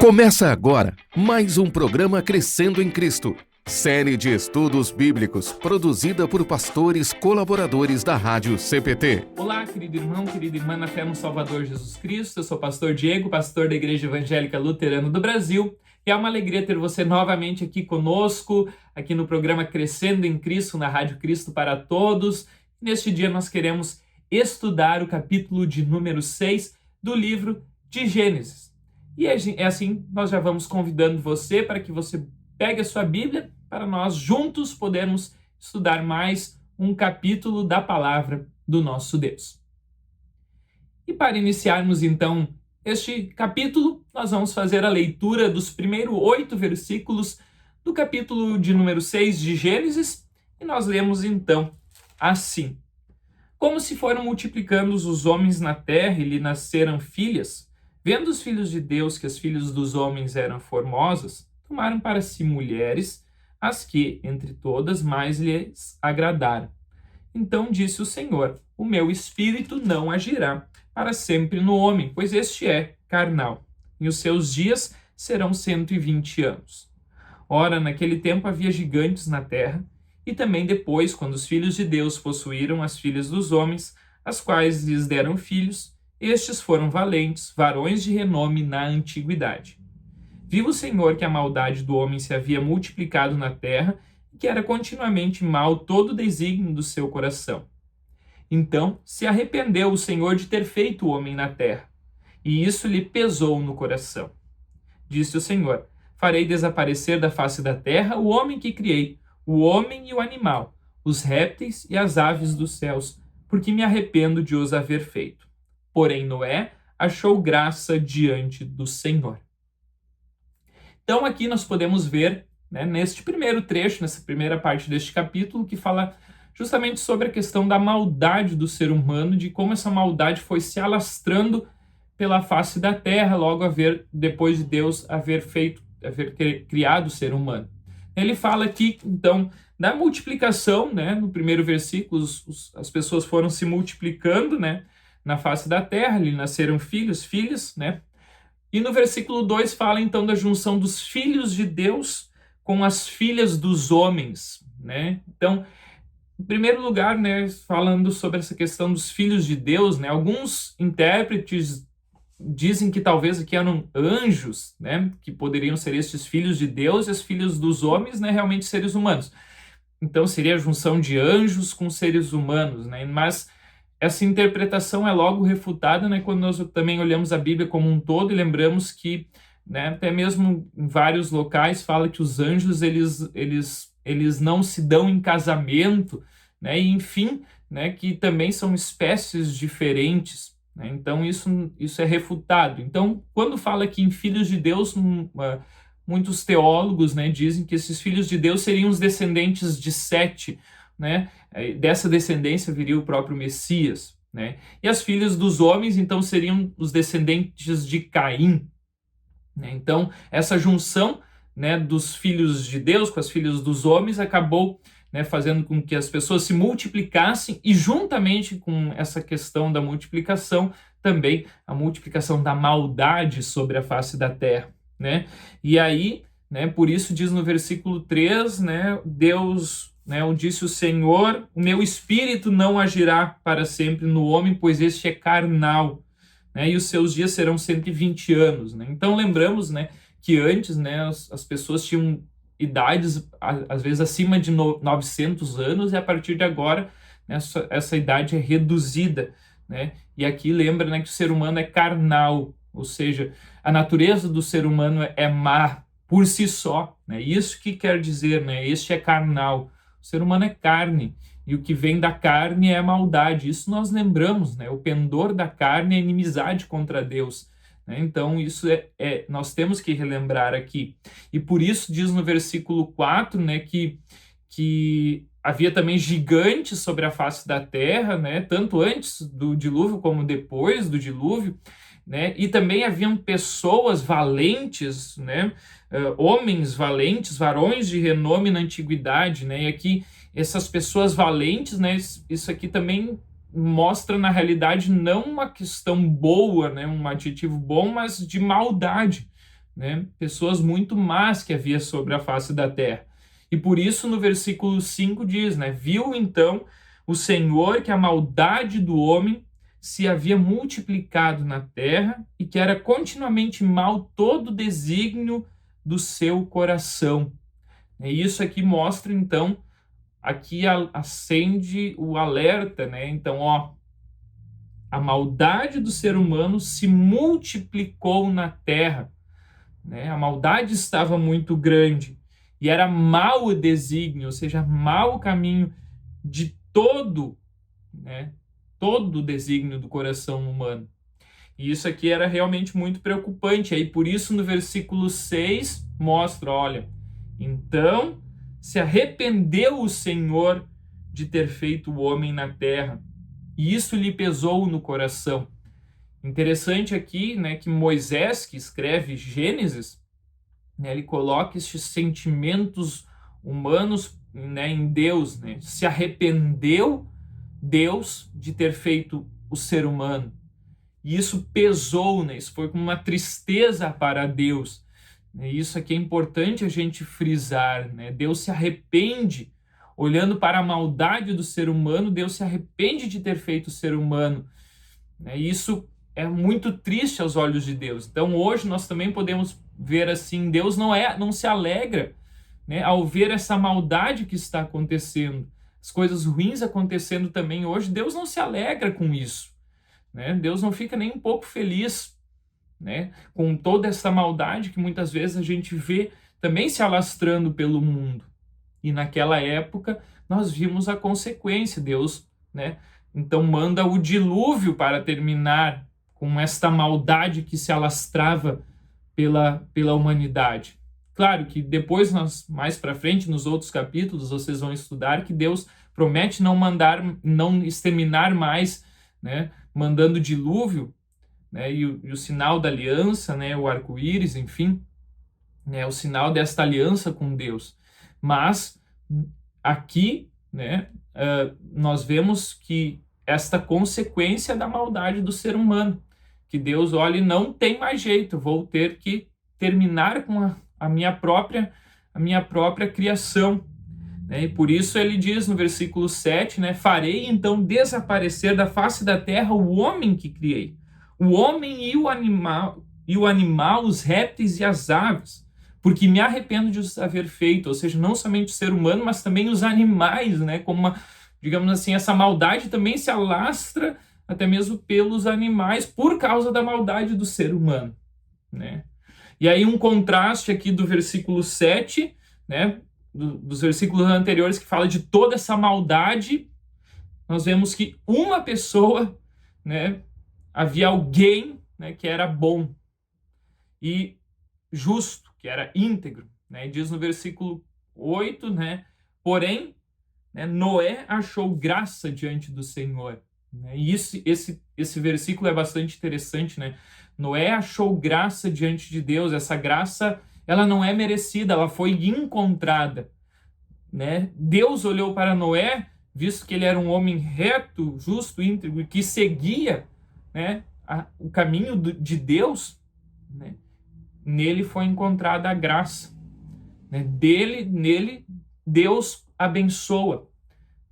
Começa agora mais um programa Crescendo em Cristo, série de estudos bíblicos produzida por pastores colaboradores da Rádio CPT. Olá, querido irmão, querida irmã na fé no Salvador Jesus Cristo. Eu sou o pastor Diego, pastor da Igreja Evangélica Luterana do Brasil, e é uma alegria ter você novamente aqui conosco, aqui no programa Crescendo em Cristo, na Rádio Cristo para Todos. Neste dia nós queremos estudar o capítulo de número 6 do livro de Gênesis. E é assim, nós já vamos convidando você para que você pegue a sua Bíblia para nós juntos podermos estudar mais um capítulo da palavra do nosso Deus. E para iniciarmos então este capítulo, nós vamos fazer a leitura dos primeiros 8 versículos do capítulo de número 6 de Gênesis, e nós lemos então assim: Como se foram multiplicando os homens na terra e lhe nasceram filhas, vendo os filhos de Deus que as filhas dos homens eram formosas, tomaram para si mulheres, as que, entre todas, mais lhes agradaram. Então disse o Senhor: O meu espírito não agirá para sempre no homem, pois este é carnal, e os seus dias serão 120 anos. Ora, naquele tempo havia gigantes na terra, e também depois, quando os filhos de Deus possuíram as filhas dos homens, as quais lhes deram filhos, estes foram valentes, varões de renome na antiguidade. Viu o Senhor que a maldade do homem se havia multiplicado na terra e que era continuamente mal todo o desígnio do seu coração. Então se arrependeu o Senhor de ter feito o homem na terra, e isso lhe pesou no coração. Disse o Senhor: Farei desaparecer da face da terra o homem que criei, o homem e o animal, os répteis e as aves dos céus, porque me arrependo de os haver feito. Porém Noé achou graça diante do Senhor. Então aqui nós podemos ver, neste primeiro trecho, nessa primeira parte deste capítulo, que fala justamente sobre a questão da maldade do ser humano, de como essa maldade foi se alastrando pela face da terra, logo depois de Deus haver criado o ser humano. Ele fala aqui, então, da multiplicação, no primeiro versículo, as pessoas foram se multiplicando, na face da terra, lhe nasceram filhos, filhas, E no versículo 2 fala então da junção dos filhos de Deus com as filhas dos homens, Então, em primeiro lugar, falando sobre essa questão dos filhos de Deus, alguns intérpretes dizem que talvez aqui eram anjos, que poderiam ser estes filhos de Deus, e as filhas dos homens, realmente seres humanos. Então seria a junção de anjos com seres humanos, Mas essa interpretação é logo refutada, quando nós também olhamos a Bíblia como um todo e lembramos que, até mesmo em vários locais fala que os anjos eles não se dão em casamento, e enfim, que também são espécies diferentes. Então isso é refutado. Então, quando fala aqui em filhos de Deus, muitos teólogos dizem que esses filhos de Deus seriam os descendentes de Sete, Dessa descendência viria o próprio Messias, E as filhas dos homens, então, seriam os descendentes de Caim, Então, essa junção, dos filhos de Deus com as filhas dos homens acabou, fazendo com que as pessoas se multiplicassem, e juntamente com essa questão da multiplicação, também a multiplicação da maldade sobre a face da terra, E aí, por isso diz no versículo 3, Deus, disse o Senhor: O meu espírito não agirá para sempre no homem, pois este é carnal, e os seus dias serão 120 anos. Então lembramos, que antes, as pessoas tinham idades, às vezes, acima de 900 anos, e a partir de agora, essa idade é reduzida, E aqui lembra, que o ser humano é carnal, ou seja, a natureza do ser humano é má por si só, Isso que quer dizer, este é carnal. O ser humano é carne, e o que vem da carne é a maldade. Isso nós lembramos, O pendor da carne é inimizade contra Deus. Então, isso nós temos que relembrar aqui. E por isso diz no versículo 4, que havia também gigantes sobre a face da terra, tanto antes do dilúvio como depois do dilúvio, E também haviam pessoas valentes, homens valentes, varões de renome na antiguidade, E aqui, essas pessoas valentes, isso aqui também mostra, na realidade, não uma questão boa, um adjetivo bom, mas de maldade, né? Pessoas muito más que havia sobre a face da terra. E por isso no versículo 5 diz, né? Viu então o Senhor que a maldade do homem se havia multiplicado na terra e que era continuamente mal todo o desígnio do seu coração. E isso aqui mostra, então, aqui acende o alerta, né? Então, a maldade do ser humano se multiplicou na terra, né? A maldade estava muito grande e era mau o desígnio, ou seja, mau o caminho de todo, né? Todo o desígnio do coração humano. E isso aqui era realmente muito preocupante. Aí por isso no versículo 6 mostra, olha, então se arrependeu o Senhor de ter feito o homem na terra, e isso lhe pesou no coração. Interessante aqui, né, que Moisés, que escreve Gênesis, né, ele coloca esses sentimentos humanos, né, em Deus, né? Se arrependeu Deus de ter feito o ser humano. E isso pesou, né? Isso foi como uma tristeza para Deus. E isso aqui é importante a gente frisar, né? Deus se arrepende, olhando para a maldade do ser humano, Deus se arrepende de ter feito o ser humano. E isso é muito triste aos olhos de Deus. Então hoje nós também podemos ver assim, Deus não se alegra, né, ao ver essa maldade que está acontecendo, as coisas ruins acontecendo também hoje. Deus não se alegra com isso, né? Deus não fica nem um pouco feliz, né, com toda essa maldade que muitas vezes a gente vê também se alastrando pelo mundo. E naquela época nós vimos a consequência. Deus, né, então manda o dilúvio para terminar com esta maldade que se alastrava pela humanidade. Claro que depois, mais para frente, nos outros capítulos, vocês vão estudar que Deus promete não exterminar mais, né, mandando dilúvio, né, e o sinal da aliança, né, o arco-íris, enfim, né, o sinal desta aliança com Deus. Mas aqui, né, nós vemos que esta consequência da maldade do ser humano, que Deus olha e não tem mais jeito, vou ter que terminar com a minha própria criação, né? E por isso ele diz no versículo 7, né, farei então desaparecer da face da terra o homem que criei, o homem e o animal, os répteis e as aves, porque me arrependo de os haver feito. Ou seja, não somente o ser humano, mas também os animais, né, como digamos assim, essa maldade também se alastra até mesmo pelos animais por causa da maldade do ser humano, né? E aí um contraste aqui do versículo 7, né, dos versículos anteriores, que fala de toda essa maldade. Nós vemos que uma pessoa, né, havia alguém, né, que era bom e justo, que era íntegro, né? E diz no versículo 8, né, porém, né, Noé achou graça diante do Senhor. Né? E esse versículo é bastante interessante, né? Noé achou graça diante de Deus. Essa graça, ela não é merecida, ela foi encontrada, né? Deus olhou para Noé, visto que ele era um homem reto, justo, íntegro, e que seguia, né, o caminho de Deus, né? Nele foi encontrada a graça, né? Nele Deus abençoa,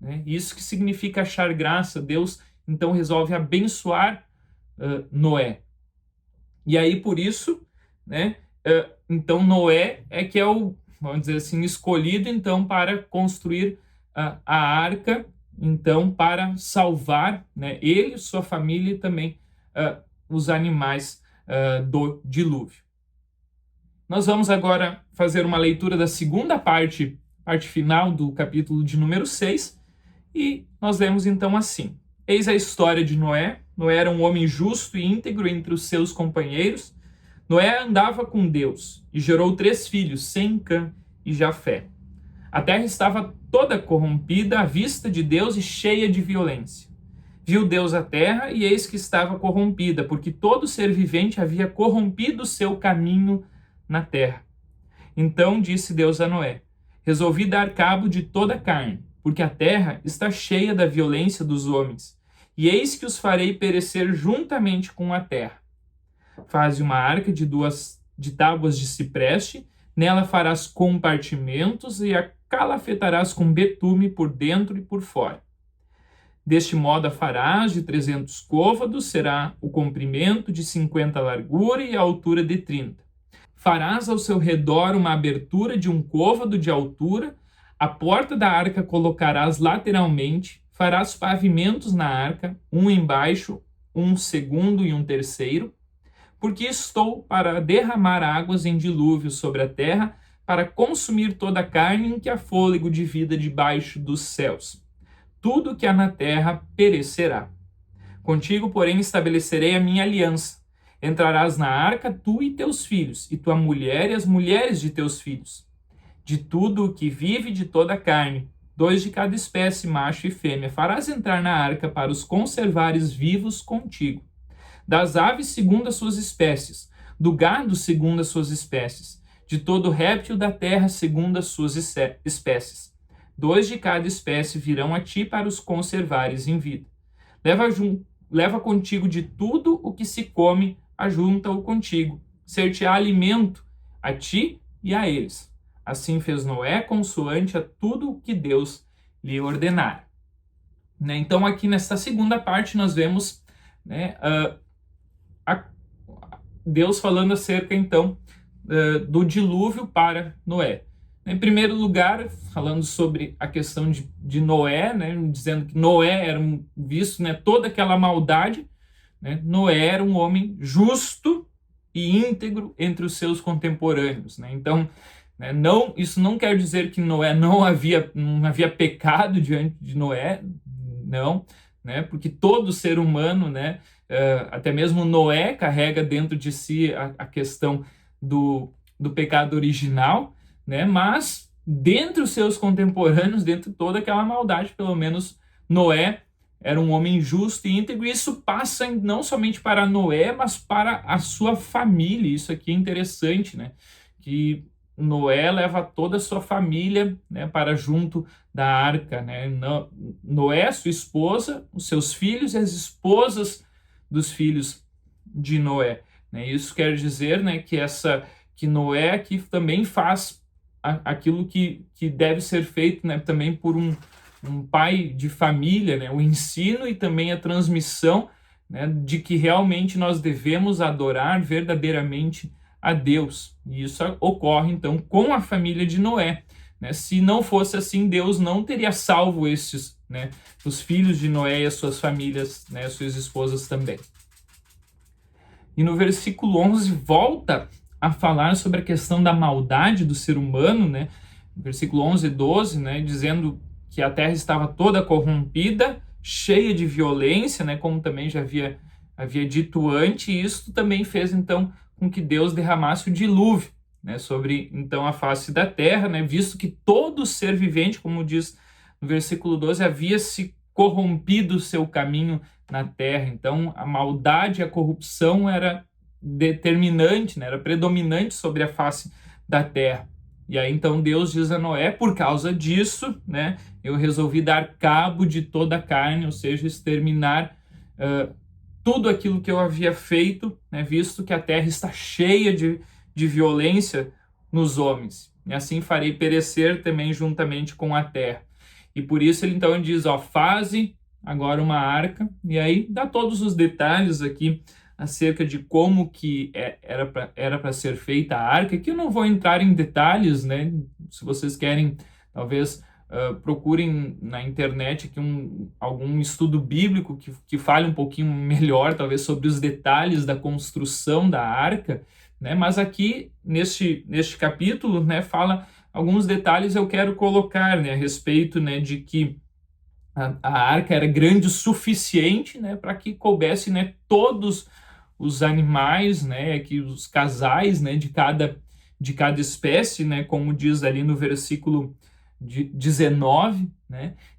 né? Isso que significa achar graça. Deus então resolve abençoar Noé. E aí por isso, né, então Noé é que é o, vamos dizer assim, escolhido então para construir a arca, então para salvar, né, ele, sua família e também os animais do dilúvio. Nós vamos agora fazer uma leitura da segunda parte final do capítulo de número 6, e nós lemos então assim: eis a história de Noé. Noé era um homem justo e íntegro entre os seus companheiros. Noé andava com Deus e gerou 3 filhos, Sem, Cã e Jafé. A terra estava toda corrompida à vista de Deus e cheia de violência. Viu Deus a terra, e eis que estava corrompida, porque todo ser vivente havia corrompido o seu caminho na terra. Então disse Deus a Noé: resolvi dar cabo de toda a carne, porque a terra está cheia da violência dos homens, e eis que os farei perecer juntamente com a terra. Faze uma arca de 2 de tábuas de cipreste, nela farás compartimentos e a calafetarás com betume por dentro e por fora. Deste modo a farás de 300 côvados, será o comprimento de 50 a largura e a altura de 30. Farás ao seu redor uma abertura de 1 côvado de altura, a porta da arca colocarás lateralmente, farás pavimentos na arca, um embaixo, um segundo e um terceiro, porque estou para derramar águas em dilúvio sobre a terra, para consumir toda a carne em que há fôlego de vida debaixo dos céus. Tudo que há na terra perecerá. Contigo, porém, estabelecerei a minha aliança. Entrarás na arca, tu e teus filhos, e tua mulher e as mulheres de teus filhos. De tudo o que vive de toda a carne, 2 de cada espécie, macho e fêmea, farás entrar na arca para os conservares vivos contigo. Das aves segundo as suas espécies, do gado segundo as suas espécies, de todo réptil da terra segundo as suas espécies. 2 de cada espécie virão a ti para os conservares em vida. Leva contigo de tudo o que se come, ajunta-o contigo, ser-te-á alimento a ti e a eles. Assim fez Noé, consoante a tudo o que Deus lhe ordenara. Então, aqui nessa segunda parte, nós vemos Deus falando acerca, então, do dilúvio para Noé. Em primeiro lugar, falando sobre a questão de Noé, dizendo que Noé era visto, toda aquela maldade. Noé era um homem justo e íntegro entre os seus contemporâneos. Então, isso não quer dizer que Noé não havia pecado diante de Noé, não, porque todo ser humano, até mesmo Noé carrega dentro de si a questão do pecado original, mas dentre os seus contemporâneos, dentro de toda aquela maldade, pelo menos Noé era um homem justo e íntegro, e isso passa não somente para Noé, mas para a sua família. Isso aqui é interessante, que Noé leva toda a sua família para junto da arca. Noé, sua esposa, os seus filhos e as esposas dos filhos de Noé. Isso quer dizer que Noé aqui também faz aquilo que deve ser feito também por um pai de família, o ensino e também a transmissão de que realmente nós devemos adorar verdadeiramente a Deus. E isso ocorre, então, com a família de Noé. Se não fosse assim, Deus não teria salvo estes, os filhos de Noé e as suas famílias, suas esposas também. E no versículo 11 volta a falar sobre a questão da maldade do ser humano, no versículo 11 e 12, dizendo que a terra estava toda corrompida, cheia de violência, como também já havia dito antes, e isso também fez, então, com que Deus derramasse o dilúvio, sobre, então, a face da terra, visto que todo ser vivente, como diz no versículo 12, havia se corrompido o seu caminho na terra. Então, a maldade e a corrupção era determinante, era predominante sobre a face da terra. E aí, então, Deus diz a Noé, por causa disso, eu resolvi dar cabo de toda a carne, ou seja, exterminar tudo aquilo que eu havia feito, visto que a terra está cheia de violência nos homens. E assim farei perecer também juntamente com a terra. E por isso ele então diz, faze agora uma arca, e aí dá todos os detalhes aqui acerca de como que era para ser feita a arca. Aqui eu não vou entrar em detalhes, se vocês querem, talvez procurem na internet aqui algum estudo bíblico que fale um pouquinho melhor, talvez, sobre os detalhes da construção da arca, mas aqui, neste capítulo, fala alguns detalhes eu quero colocar, a respeito, de que a arca era grande o suficiente, para que coubesse, todos os animais, que os casais, de cada espécie, como diz ali no versículo 19,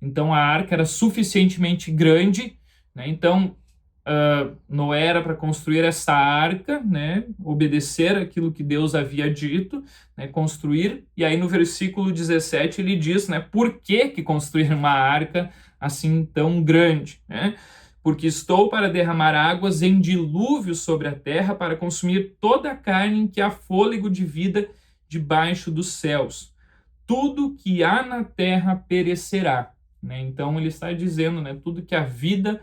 Então a arca era suficientemente grande, Então Noé era para construir essa arca, obedecer aquilo que Deus havia dito, construir. E aí no versículo 17 ele diz, por que construir uma arca assim tão grande, porque estou para derramar águas em dilúvio sobre a terra, para consumir toda a carne em que há fôlego de vida debaixo dos céus. Tudo que há na terra perecerá. Então ele está dizendo, tudo que há vida,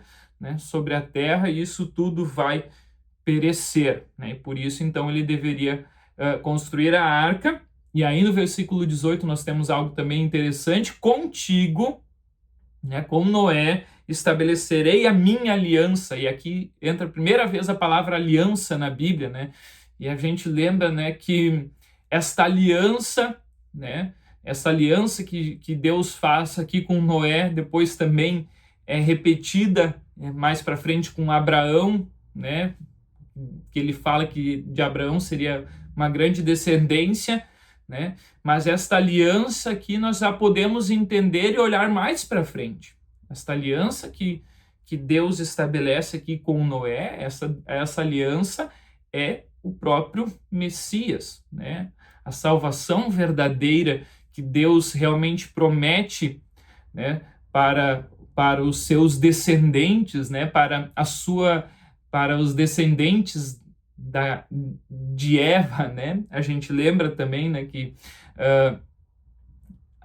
sobre a terra, isso tudo vai perecer. E por isso, então, ele deveria construir a arca. E aí no versículo 18 nós temos algo também interessante. Contigo, com Noé, estabelecerei a minha aliança. E aqui entra a primeira vez a palavra aliança na Bíblia, e a gente lembra, que esta aliança, essa aliança que Deus faz aqui com Noé, depois também é repetida mais para frente com Abraão, que ele fala que de Abraão seria uma grande descendência, mas esta aliança aqui nós já podemos entender e olhar mais para frente. Esta aliança que Deus estabelece aqui com Noé, essa aliança é o próprio Messias, a salvação verdadeira que Deus realmente promete, para os seus descendentes, para os descendentes de Eva, A gente lembra também, que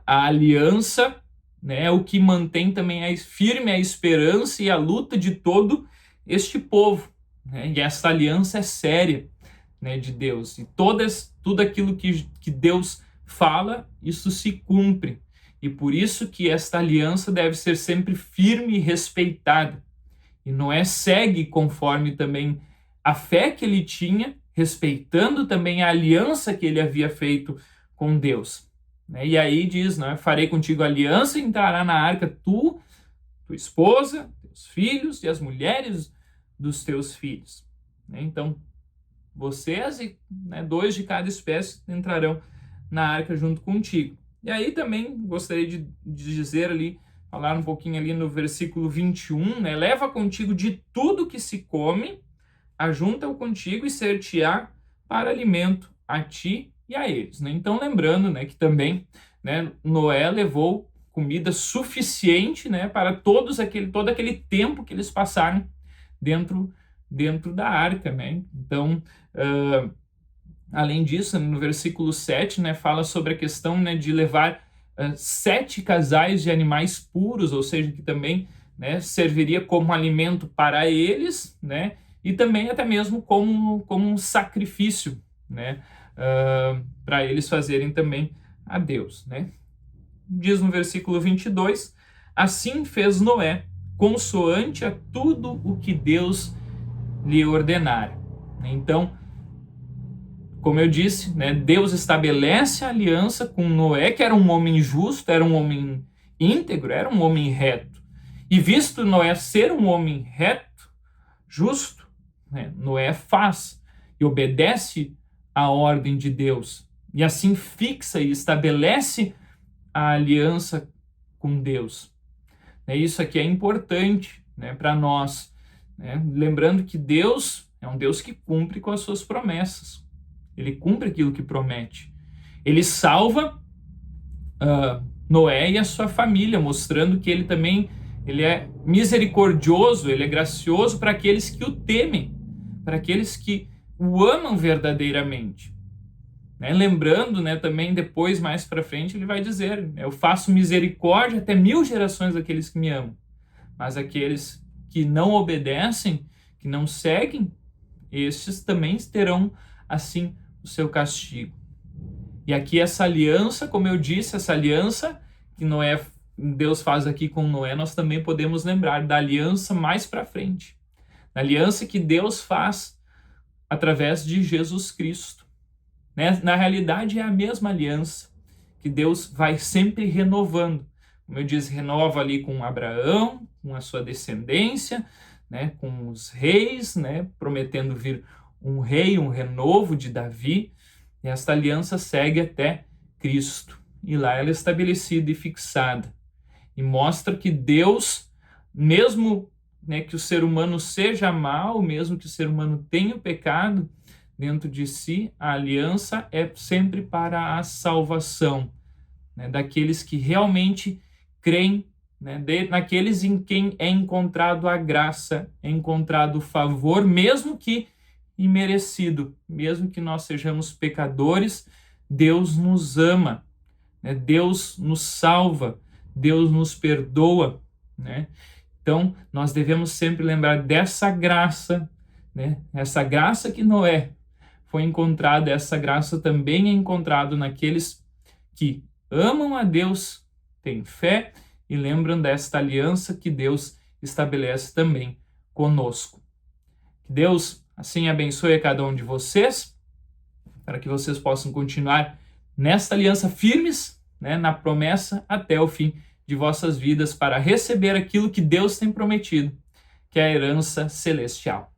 a aliança, é o que mantém também firme a esperança e a luta de todo este povo, E essa aliança é séria, de Deus. E tudo aquilo que Deus fala, isso se cumpre. E por isso que esta aliança deve ser sempre firme e respeitada. E Noé segue conforme também a fé que ele tinha, respeitando também a aliança que ele havia feito com Deus. E aí diz, farei contigo aliança, entrará na arca tua esposa, teus filhos e as mulheres dos teus filhos. Então, vocês e 2 de cada espécie entrarão na arca junto contigo. E aí também gostaria de dizer ali, falar um pouquinho ali no versículo 21, leva contigo de tudo que se come, ajunta-o contigo e ser-te-á para alimento a ti e a eles. Então lembrando, que também, Noé levou comida suficiente, para todo aquele tempo que eles passaram dentro da arca, Então, além disso, no versículo 7, fala sobre a questão, de levar 7 casais de animais puros, ou seja, que também, serviria como alimento para eles, e também até mesmo como um sacrifício, para eles fazerem também a Deus, Diz no versículo 22, assim fez Noé, consoante a tudo o que Deus lhe ordenara. Então, como eu disse, Deus estabelece a aliança com Noé, que era um homem justo, era um homem íntegro, era um homem reto. E visto Noé ser um homem reto, justo, Noé faz e obedece à ordem de Deus. E assim fixa e estabelece a aliança com Deus. Isso aqui é importante, para nós. Lembrando que Deus é um Deus que cumpre com as suas promessas. Ele cumpre aquilo que promete. Ele salva Noé e a sua família, mostrando que ele também é misericordioso, ele é gracioso para aqueles que o temem, para aqueles que o amam verdadeiramente. Lembrando, também depois, mais para frente, ele vai dizer, eu faço misericórdia até 1000 gerações daqueles que me amam. Mas aqueles que não obedecem, que não seguem, estes também terão, assim, o seu castigo. E aqui essa aliança, como eu disse, essa aliança que Deus faz aqui com Noé, nós também podemos lembrar da aliança mais para frente. Da aliança que Deus faz através de Jesus Cristo. Na realidade, é a mesma aliança que Deus vai sempre renovando. Como eu disse, renova ali com Abraão, com a sua descendência, com os reis, prometendo vir um rei, um renovo de Davi, e esta aliança segue até Cristo. E lá ela é estabelecida e fixada. E mostra que Deus, mesmo que o ser humano seja mau, mesmo que o ser humano tenha o pecado dentro de si, a aliança é sempre para a salvação, daqueles que realmente creem né? Naqueles em quem é encontrado a graça, é encontrado o favor, mesmo que imerecido, mesmo que nós sejamos pecadores, Deus nos ama, né? Deus nos salva, Deus nos perdoa, né? Então, nós devemos sempre lembrar dessa graça, né? Essa graça que Noé foi encontrada, essa graça também é encontrada naqueles que amam a Deus, têm fé e lembram desta aliança que Deus estabelece também conosco. Que Deus assim abençoe a cada um de vocês, para que vocês possam continuar nesta aliança firmes, né, na promessa até o fim de vossas vidas, para receber aquilo que Deus tem prometido, que é a herança celestial.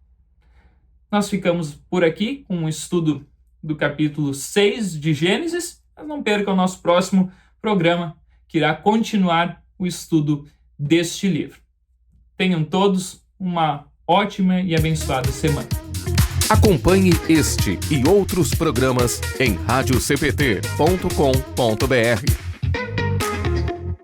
Nós ficamos por aqui com o estudo do capítulo 6 de Gênesis, mas não perca o nosso próximo programa, que irá continuar o estudo deste livro. Tenham todos uma ótima e abençoada semana. Acompanhe este e outros programas em radiocpt.com.br.